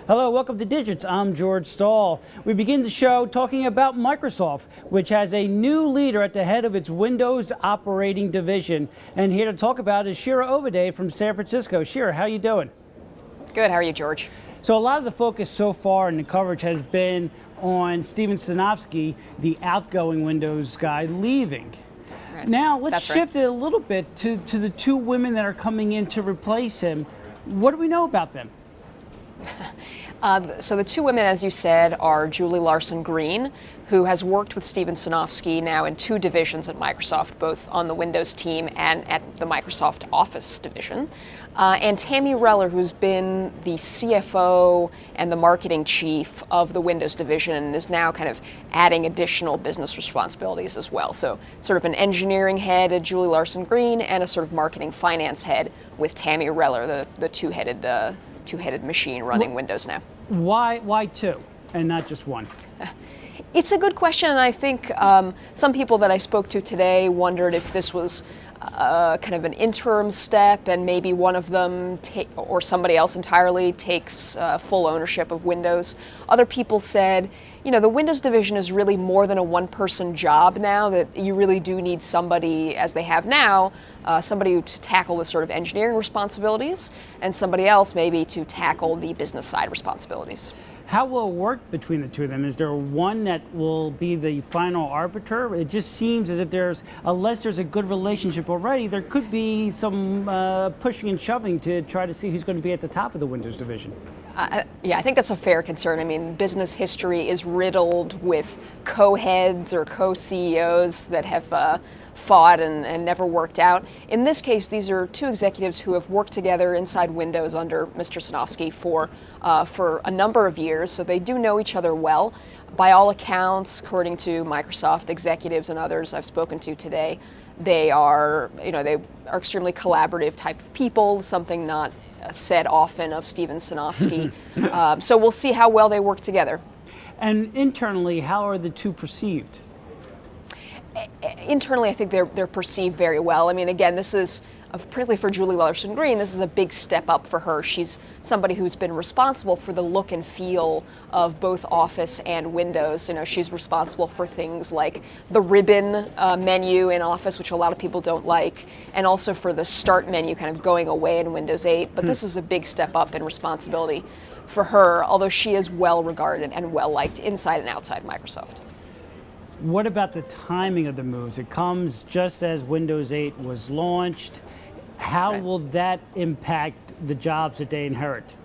Hello, welcome to Digits. I'm George Stahl. We begin the show talking about Microsoft, which has a new leader at the head of its Windows operating division. And here to talk about is Shira Ovide from San Francisco. Shira, how you doing? Good. How are you, George? So a lot of the focus so far in the coverage has been on Steven Sinofsky, the outgoing Windows guy, leaving. Right. Now, let's That's shift it a little bit to the two women that are coming in to replace him. What do we know about them? So the two women, as you said, are Julie Larson Green, who has worked with Steven Sinofsky now in two divisions at Microsoft, both on the Windows team and at the Microsoft Office division, and Tammy Reller, who's been the CFO and the marketing chief of the Windows division and is now kind of adding additional business responsibilities as well. So sort of an engineering head at Julie Larson Green and a sort of marketing finance head with Tammy Reller, the two-headed machine running Windows now. Why two and not just one? It's a good question, and I think some people that I spoke to today wondered if this was kind of an interim step and maybe one of them or somebody else entirely takes full ownership of Windows. Other people said, you know, the Windows division is really more than a one-person job now, that you really do need somebody, as they have now, somebody to tackle the sort of engineering responsibilities and somebody else maybe to tackle the business side responsibilities. How will it work between the two of them? Is there one that will be the final arbiter? It just seems as if unless there's a good relationship already, there could be some pushing and shoving to try to see who's going to be at the top of the Windows division. Yeah, I think that's a fair concern. I mean, business history is riddled with co-heads or co-CEOs that have fought and never worked out. In this case, these are two executives who have worked together inside Windows under Mr. Sinofsky for a number of years, so they do know each other well. By all accounts, according to Microsoft executives and others I've spoken to today, they are extremely collaborative type of people, something not said often of Steven Sinofsky. So we'll see how well they work together. And internally, how are the two perceived? Internally, I think they're perceived very well. I mean, again, this is, particularly for Julie Larson Green, this is a big step up for her. She's somebody who's been responsible for the look and feel of both Office and Windows. You know, she's responsible for things like the ribbon menu in Office, which a lot of people don't like, and also for the start menu kind of going away in Windows 8. But this is a big step up in responsibility for her, although she is well regarded and well liked inside and outside Microsoft. What about the timing of the moves? It comes just as Windows 8 was launched. How will that impact the jobs that they inherit?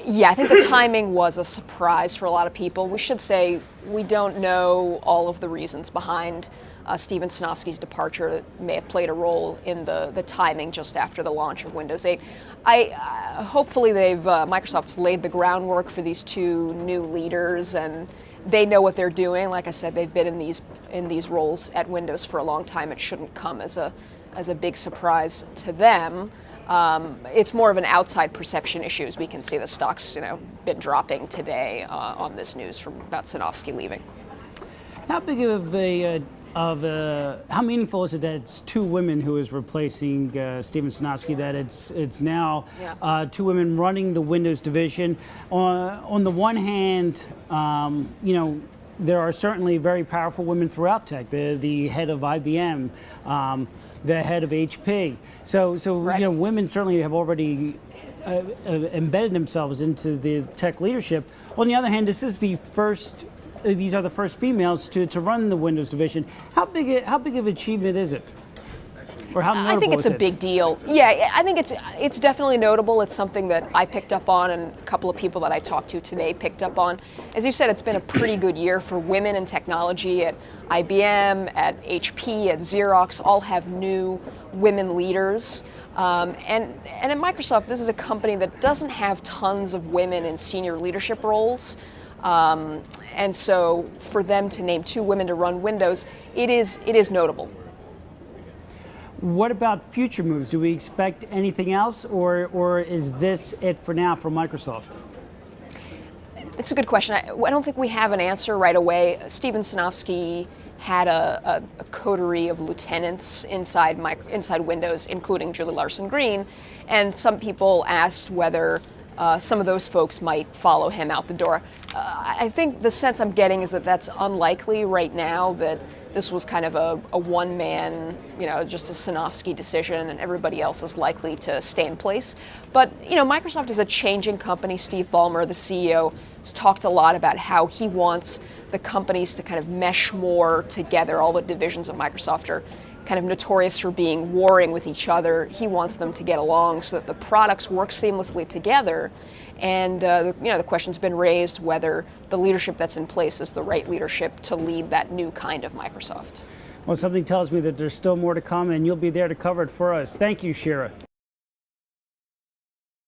Yeah, I think the timing was a surprise for a lot of people. We should say we don't know all of the reasons behind Steven Sinofsky's departure that may have played a role in the timing just after the launch of Windows 8. Hopefully Microsoft's laid the groundwork for these two new leaders, and they know what they're doing. Like I said, they've been in these roles at Windows for a long time. It shouldn't come as a big surprise to them. It's more of an outside perception issue, as we can see the stocks, been dropping today on this news from about Sinofsky leaving. How big how meaningful is it that it's two women who is replacing Steven Sinofsky, that it's now two women running the Windows division? On the one hand, there are certainly very powerful women throughout tech. The head of IBM, the head of HP. So right. Women certainly have already embedded themselves into the tech leadership. On the other hand, these are the first females to run the Windows division. How big of an achievement is it? Or how notable I think it's a big deal. Yeah, I think it's definitely notable. It's something that I picked up on, and a couple of people that I talked to today picked up on. As you said, it's been a pretty good year for women in technology. At IBM, at HP, at Xerox, all have new women leaders. And at Microsoft, this is a company that doesn't have tons of women in senior leadership roles. And so for them to name two women to run Windows, it is notable. What about future moves? Do we expect anything else, or is this it for now for Microsoft? It's a good question. I don't think we have an answer right away. Steven Sinofsky had a coterie of lieutenants inside Windows, including Julie Larson Green, and some people asked whether some of those folks might follow him out the door. I think the sense I'm getting is that that's unlikely right now, that this was kind of a one-man, just a Sinofsky decision, and everybody else is likely to stay in place. But, Microsoft is a changing company. Steve Ballmer, the CEO, has talked a lot about how he wants the companies to kind of mesh more together. All the divisions of Microsoft are kind of notorious for being warring with each other. He wants them to get along so that the products work seamlessly together. And the question's been raised whether the leadership that's in place is the right leadership to lead that new kind of Microsoft. Well, something tells me that there's still more to come, and you'll be there to cover it for us. Thank you, Shira.